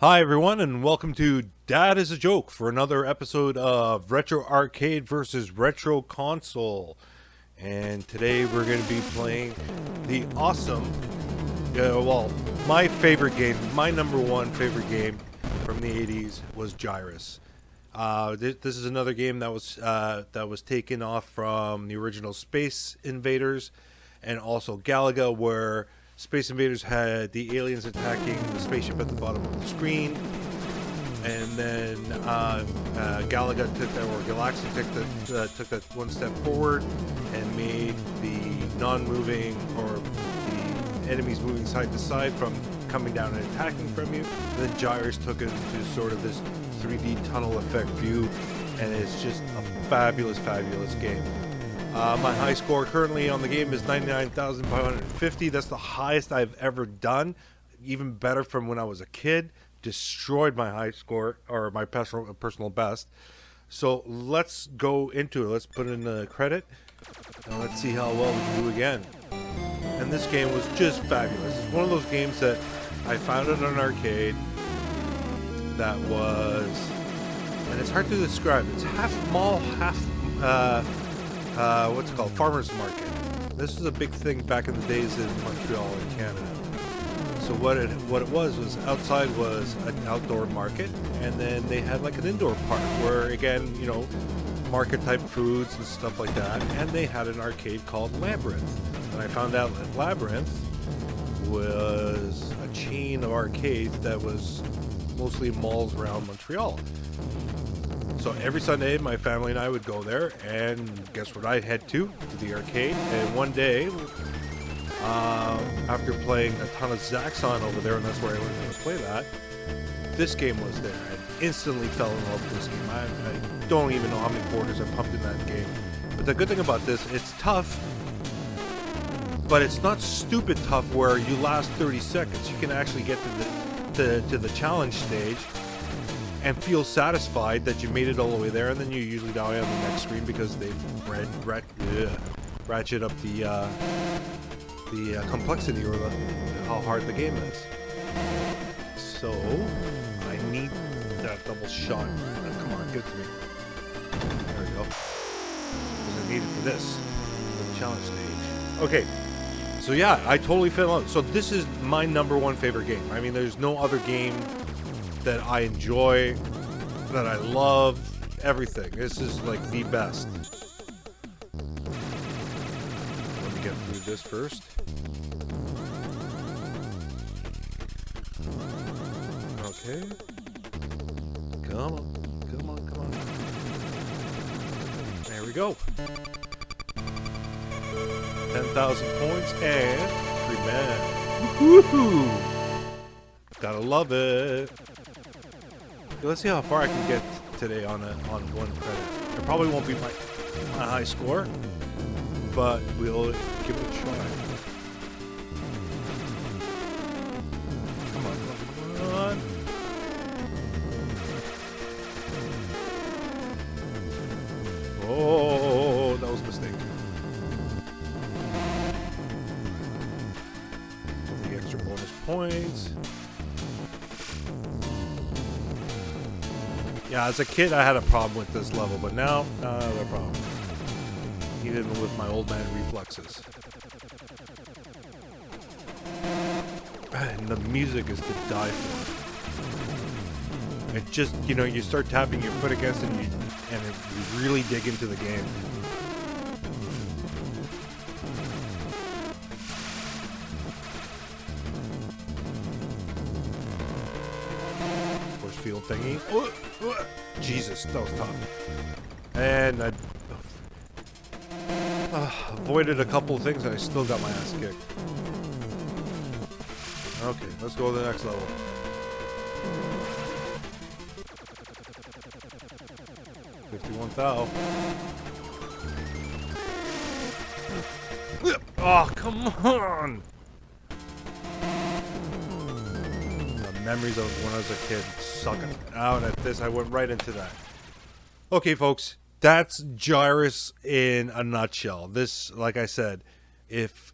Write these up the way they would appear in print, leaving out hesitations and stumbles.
Hi everyone, and welcome to Dad is a Joke for another episode of Retro Arcade versus Retro Console. And today we're going to be playing the awesome, my favorite game, my number one favorite game from the 80s was Gyruss. This is another game that was taken off from the original Space Invaders and also Galaga, where Space Invaders had the aliens attacking the spaceship at the bottom of the screen, and then Galaga took that, or Galaxy took that one step forward and made the non-moving, or the enemies moving side to side from coming down and attacking from you. And then Gyruss took it to sort of this 3D tunnel effect view, and it's just a fabulous, fabulous game. My high score currently on the game is 99,550. That's the highest I've ever done. Even better from when I was a kid. Destroyed my high score, or my personal best. So let's go into it. Let's put in the credit, and let's see how well we can do again. And this game was just fabulous. It's one of those games that I found at an arcade that was, and it's hard to describe. It's half mall, half what's it called, farmers market. This was a big thing back in the days in Montreal and Canada. So what it was outside was an outdoor market, and then they had like an indoor park where, again, market type foods and stuff like that. And they had an arcade called Labyrinth, and I found out that Labyrinth was a chain of arcades that was mostly malls around Montreal. So every Sunday, my family and I would go there, and guess what I'd head to the arcade. And one day, after playing a ton of Zaxxon over there, and that's where I learned how to play that, this game was there. I instantly fell in love with this game. I don't even know how many quarters I pumped in that game. But the good thing about this, it's tough, but it's not stupid tough where you last 30 seconds. You can actually get to the challenge stage and feel satisfied that you made it all the way there, and then you usually die on the next screen because they ratchet up the complexity, or how hard the game is. So I need that double shot. Come on, give it to me. There we go. Because I need it for this, for the challenge stage. Okay. So yeah, I totally fell in love. So this is my number one favorite game. I mean, there's no other game that I enjoy, that I love, everything. This is like the best. Let me get through this first. Okay. Come on. There we go. 10,000 points and free man. Woohoo! Gotta love it. Let's see how far I can get today on one credit. It probably won't be my high score, but we'll give it a try. Come on. Oh, that was a mistake. The extra bonus points. Yeah, as a kid I had a problem with this level, but now, no problem. Even with my old man reflexes. And the music is to die for. It just, you start tapping your foot against it, and you really dig into the game. Force field thingy. Jesus, that was tough. And I avoided a couple of things, and I still got my ass kicked. Okay, let's go to the next level. $51,000. Oh, come on! The memories of when I was a kid, sucking out at this. I went right into that. Okay, folks, that's Gyruss in a nutshell. This, like I said, if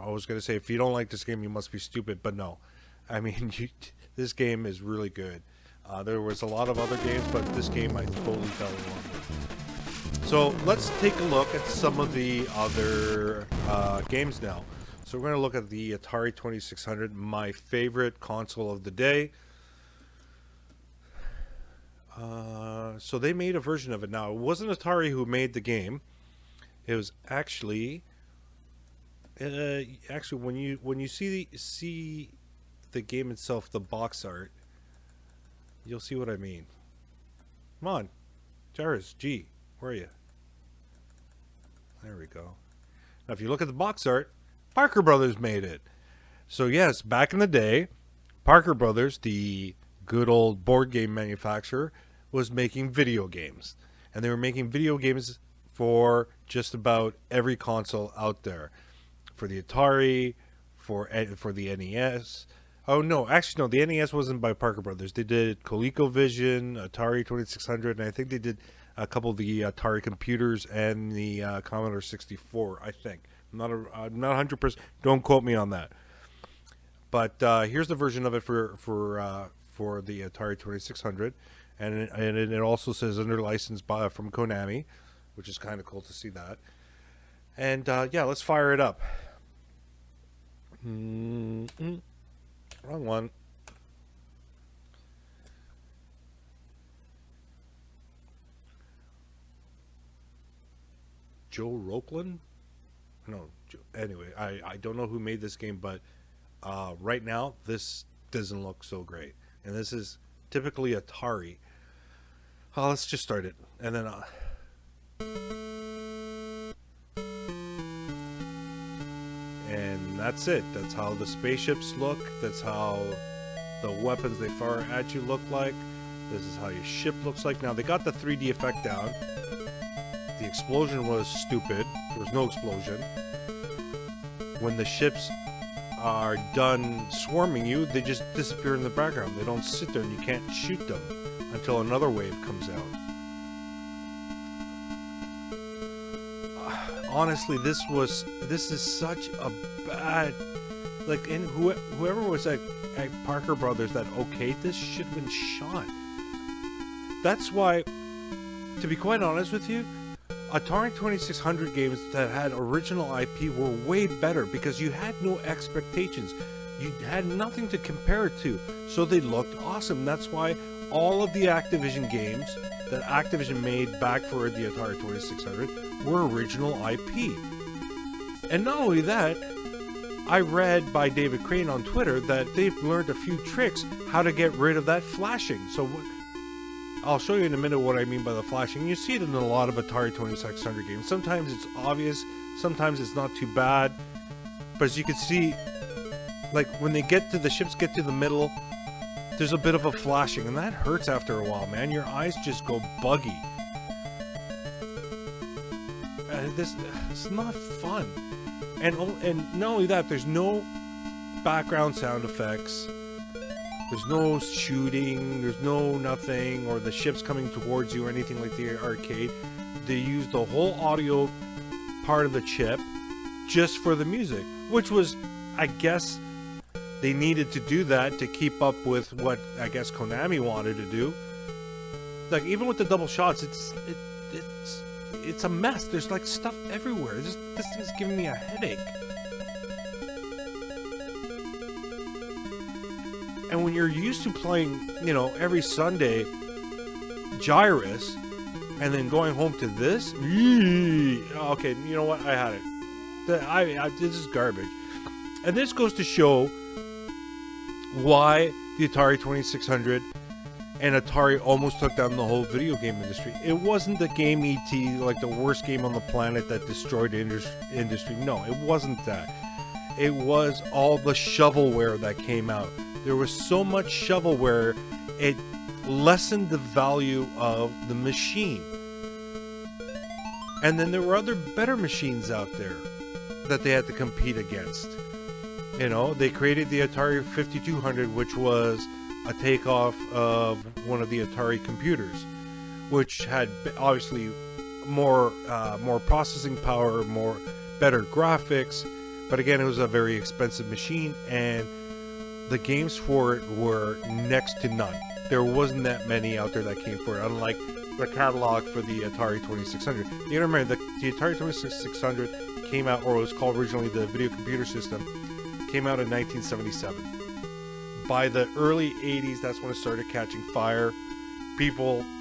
I was gonna say, if you don't like this game, you must be stupid, but no. I mean, This game is really good. There was a lot of other games, but this game I totally fell in love with. So let's take a look at some of the other games now. So we're going to look at the Atari 2600, my favorite console of the day. So they made a version of it. Now, it wasn't Atari who made the game. It was actually when you see the game itself, the box art, you'll see what I mean. Come on, Gyruss, G, where are you? There we go. Now, if you look at the box art, Parker Brothers made it. So yes, back in the day, Parker Brothers, the good old board game manufacturer, was making video games, and they were making video games for just about every console out there, for the Atari, for the NES. Oh no, actually no, the NES wasn't by Parker Brothers. They did Colecovision, Atari 2600, and I think they did a couple of the Atari computers and the Commodore 64. I think I'm not 100%. Don't quote me on that. But here's the version of it for the Atari 2600. And it also says under license from Konami, which is kind of cool to see that. And yeah, let's fire it up. Wrong one. Joe Rockland? No. Anyway, I don't know who made this game, but right now this doesn't look so great. And this is typically Atari. Let's just start it, and then and that's it. That's how the spaceships look. That's how the weapons they fire at you look like. This is how your ship looks like. Now, they got the 3D effect down. The explosion was stupid. There was no explosion. When the ships are done swarming you, they just disappear in the background. They don't sit there and you can't shoot them until another wave comes out. Honestly, this is such a bad, like, and whoever was at Parker Brothers that okayed this should have been shot. That's why, to be quite honest with you, Atari 2600 games that had original IP were way better because you had no expectations. You had nothing to compare it to, so they looked awesome. That's why all of the Activision games that Activision made back for the Atari 2600 were original IP. And not only that, I read by David Crane on Twitter that they've learned a few tricks how to get rid of that flashing. So I'll show you in a minute what I mean by the flashing. You see it in a lot of Atari 2600 games. Sometimes it's obvious, sometimes it's not too bad. But as you can see, like when they get to the ships get to the middle, there's a bit of a flashing, and that hurts after a while, man. Your eyes just go buggy. This is not fun. And not only that, there's no background sound effects. There's no shooting. There's no nothing, or the ships coming towards you or anything like the arcade. They used the whole audio part of the chip just for the music, which was, I guess, they needed to do that to keep up with what I guess Konami wanted to do. Like even with the double shots, it's a mess. There's like stuff everywhere. This thing's giving me a headache. And when you're used to playing, you know, every Sunday Gyruss, and then going home to this, okay, you know what? I had it. This is garbage. And this goes to show why the Atari 2600 and Atari almost took down the whole video game industry. It wasn't the game E.T., like the worst game on the planet that destroyed the industry. No, it wasn't that. It was all the shovelware that came out. There was so much shovelware, it lessened the value of the machine. And then there were other better machines out there that they had to compete against. You know, they created the Atari 5200, which was a takeoff of one of the Atari computers, which had obviously more processing power, better graphics, but again, it was a very expensive machine. And the games for it were next to none. There wasn't that many out there that came for it, unlike the catalog for the Atari 2600. You remember, the Atari 2600 came out, or it was called originally the Video Computer System, came out in 1977. By the early 80s, that's when it started catching fire.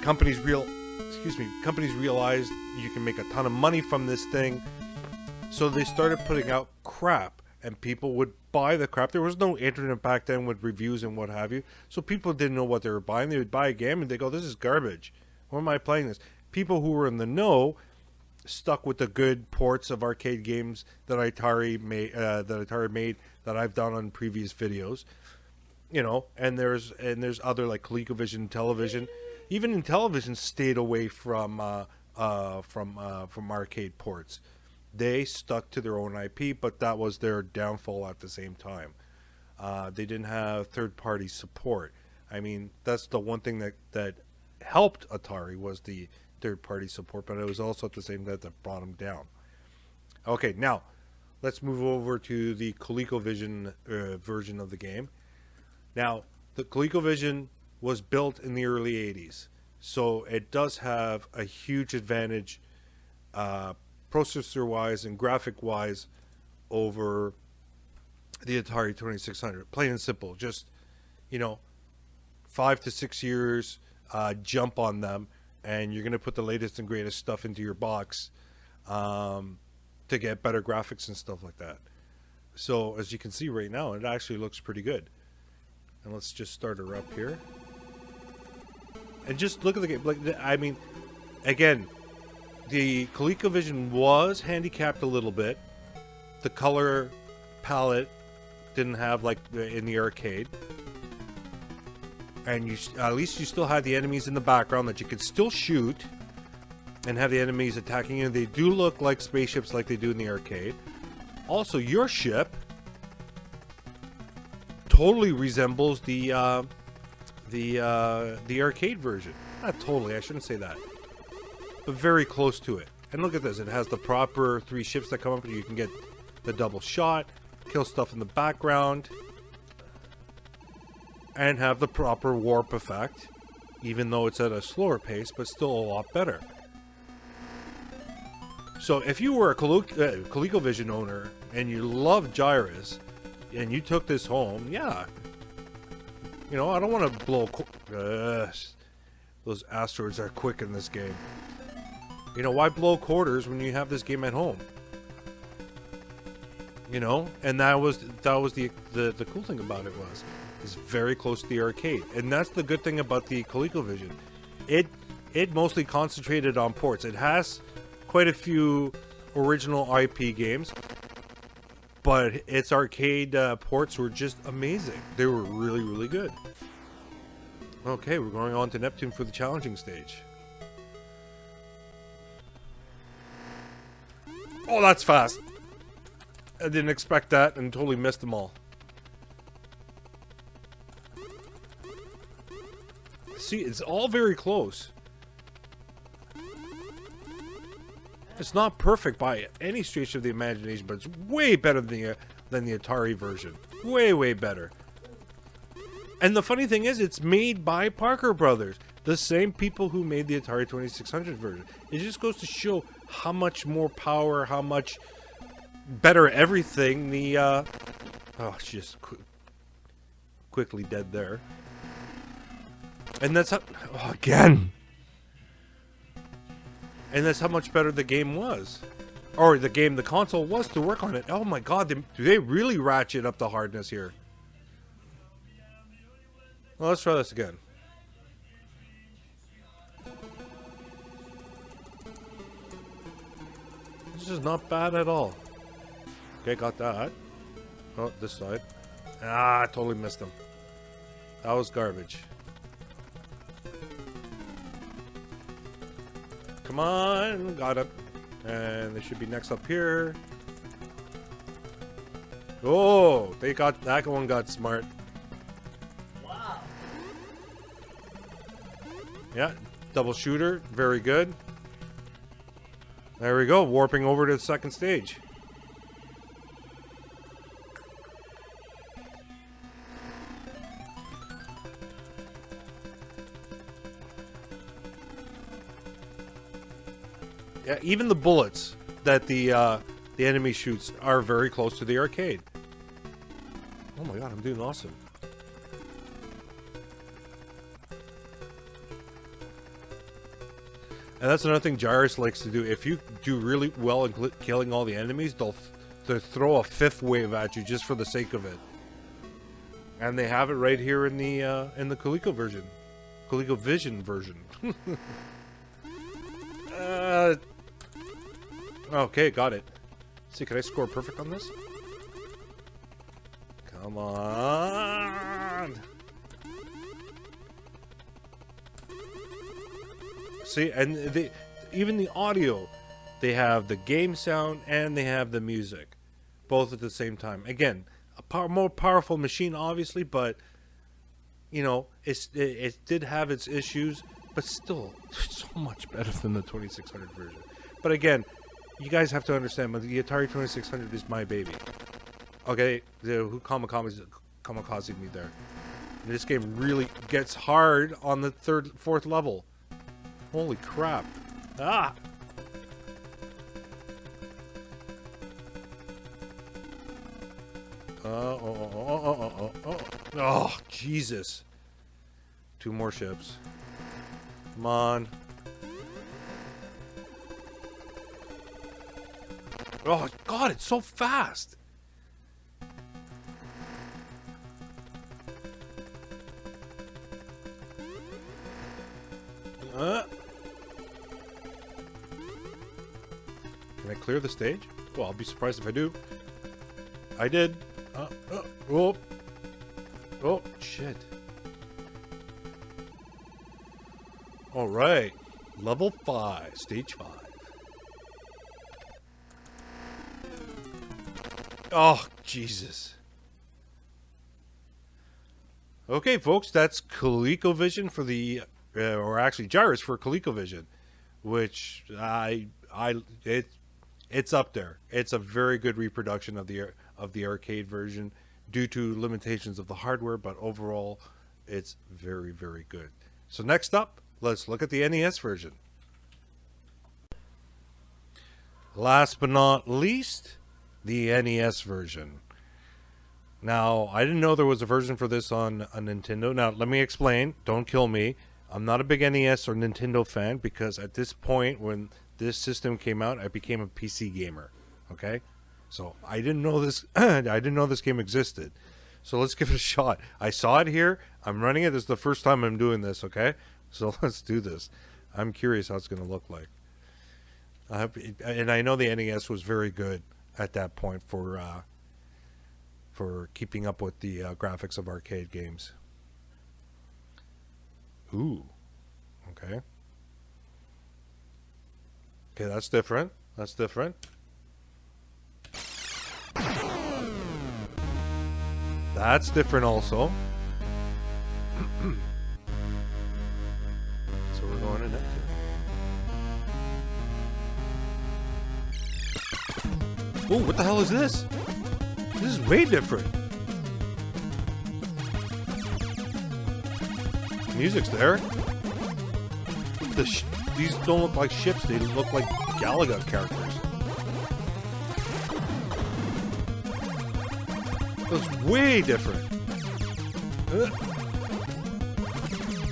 Companies realized you can make a ton of money from this thing. So they started putting out crap, and people would buy the crap. There was no internet back then with reviews and what have you. So people didn't know what they were buying. They would buy a game and they go, this is garbage. Why am I playing this? People who were in the know stuck with the good ports of arcade games that Atari made, that I've done on previous videos. You know, and there's other like Colecovision television. Even in television, stayed away from arcade ports. They stuck to their own IP, but that was their downfall at the same time. They didn't have third-party support. I mean, that's the one thing that helped Atari was the third-party support, but it was also at the same time that brought them down. Okay, now let's move over to the Colecovision version of the game. Now, the Colecovision was built in the early 80s, so it does have a huge advantage processor-wise and graphic-wise over the Atari 2600. Plain and simple. Just, 5 to 6 years jump on them, and you're going to put the latest and greatest stuff into your box to get better graphics and stuff like that. So, as you can see right now, it actually looks pretty good. And let's just start her up here. And just look at the game. Like, I mean, again, the ColecoVision was handicapped a little bit. The color palette didn't have like in the arcade. And at least you still had the enemies in the background that you could still shoot and have the enemies attacking you. They do look like spaceships like they do in the arcade. Also, your ship totally resembles the arcade version. Not totally, I shouldn't say that, but very close to it. And look at this, it has the proper 3 ships that come up, and you can get the double shot, kill stuff in the background, and have the proper warp effect, even though it's at a slower pace, but still a lot better. So if you were a ColecoVision owner and you love Gyruss and you took this home, yeah, I don't want to blow those asteroids are quick in this game. Why blow quarters when you have this game at home? And that was the cool thing about it was it's very close to the arcade, and that's the good thing about the ColecoVision. It mostly concentrated on ports. It has quite a few original IP games, but its arcade ports were just amazing. They were really, really good. Okay, we're going on to Neptune for the challenging stage. Oh, that's fast. I didn't expect that and totally missed them all. See, it's all very close. It's not perfect by any stretch of the imagination, but it's way better than the Atari version. Way, way better. And the funny thing is, it's made by Parker Brothers, the same people who made the Atari 2600 version. It just goes to show how much more power, how much better everything the... oh, it's just quickly dead there. And that's how... Oh, again! And that's how much better the game was. Or the console was to work on it. Oh my god, do they really ratchet up the hardness here? Well, let's try this again. This is not bad at all. Okay, got that. Oh, this side. Ah, I totally missed them. That was garbage. Come on, got it. And they should be next up here. Oh, that one got smart. Wow. Yeah, double shooter, very good. There we go, warping over to the second stage. even the bullets that the enemy shoots are very close to the arcade. Oh my god, I'm doing awesome. And that's another thing Gyruss likes to do. If you do really well in killing all the enemies, they'll throw a fifth wave at you just for the sake of it. And they have it right here in the Colecovision version. Okay, got it. Let's see, can I score perfect on this? Come on. See, and even the audio, they have the game sound and they have the music, both at the same time. Again, a more powerful machine, obviously, but you know, it did have its issues, but still so much better than the 2600 version. But again, you guys have to understand, the Atari 2600 is my baby. Okay, who kamikaze me there? And this game really gets hard on the fourth level. Holy crap! Ah! Oh, Jesus! 2 more ships. Come on. Oh God, it's so fast. Can I clear the stage? Well, I'll be surprised if I do. I did. Oh, shit. All right, level 5, stage 5. Oh, Jesus. Okay, folks, that's Colecovision for the, or actually Gyruss for Colecovision, which it's up there. It's a very good reproduction of the arcade version due to limitations of the hardware, but overall, it's very, very good. So next up, let's look at the NES version. Last but not least, the NES version. Now, I didn't know there was a version for this on a Nintendo. Now, let me explain. Don't kill me. I'm not a big NES or Nintendo fan because at this point, when this system came out, I became a PC gamer. Okay? So, I didn't know this I didn't know this game existed. So, let's give it a shot. I saw it here. I'm running it. This is the first time I'm doing this, okay? So, let's do this. I'm curious how it's going to look like. And I know the NES was very good at that point for keeping up with the graphics of arcade games. Ooh, okay. Okay, that's different. That's different. That's different also. So we're going in next. Oh, what the hell is this? This is way different. Music's there. These don't look like ships. They look like Galaga characters. That's way different.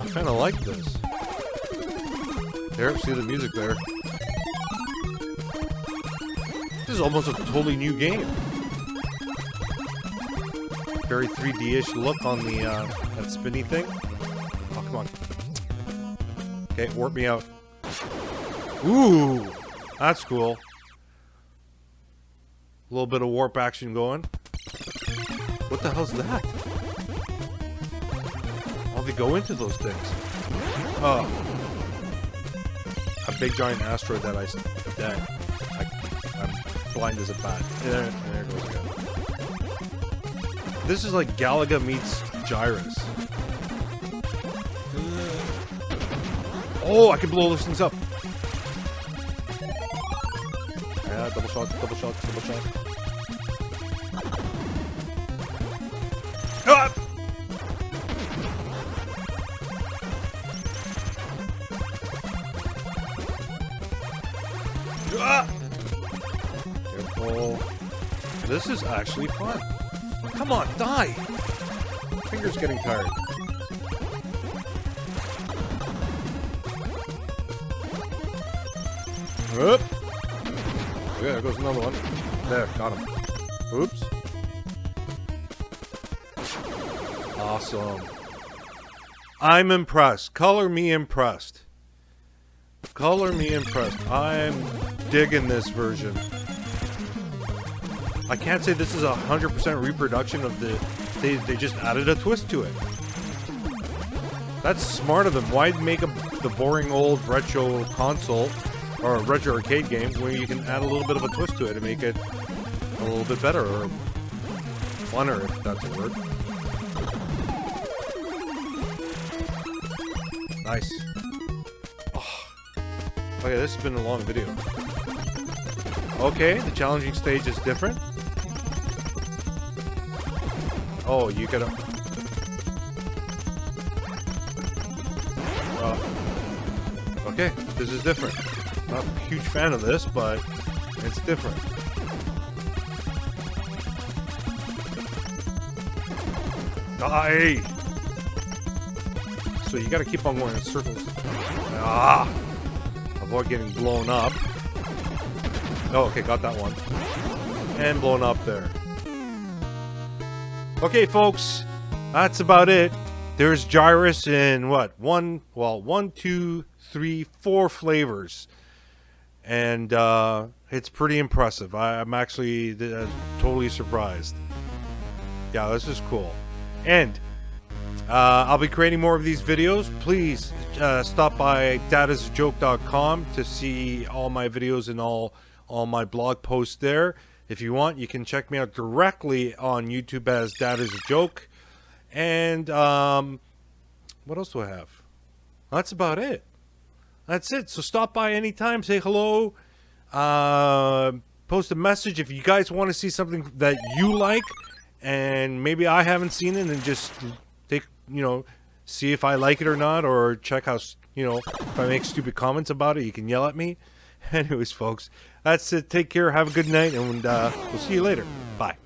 I kind of like this. There, see the music there. This is almost a totally new game. Very 3D-ish look on the that spinny thing. Oh, come on. Okay, warp me out. Ooh, that's cool. A little bit of warp action going. What the hell's that? Oh, they go into those things. Oh, a big giant asteroid that I'm blind as a bat. There it goes again. This is like Galaga meets Gyruss. Oh, I can blow those things up. Yeah, double shot, double shot, double shot. Ah! Oh, this is actually fun. Come on, die! Finger's getting tired. Whoop! Okay, there goes another one. There, got him. Oops. Awesome. I'm impressed. Color me impressed. Color me impressed. I'm digging this version. I can't say this is 100% reproduction of the... They just added a twist to it. That's smart of them. Why make the boring old retro console or a retro arcade game where you can add a little bit of a twist to it and make it a little bit better or funner, if that's a word. Nice. Oh. Okay, this has been a long video. Okay, the challenging stage is different. Oh, you gotta... okay, this is different. Not a huge fan of this, but it's different. Die! So you gotta keep on going in circles. Ah! Avoid getting blown up. Oh, okay, got that one. And blown up there. Okay, folks, that's about it. There's Gyruss in what? 1, 2, 3, 4 flavors. And it's pretty impressive. I'm actually totally surprised. Yeah, this is cool. And I'll be creating more of these videos. Please stop by dadisajoke.com to see all my videos and all my blog posts there. If you want, you can check me out directly on YouTube as Dad Is a Joke. And what else do I have? That's about it. That's it. So stop by anytime, say hello, post a message if you guys want to see something that you like and maybe I haven't seen it, and just take, see if I like it or not, or check how, if I make stupid comments about it, you can yell at me. Anyways, folks, that's it. Take care. Have a good night, and we'll see you later. Bye.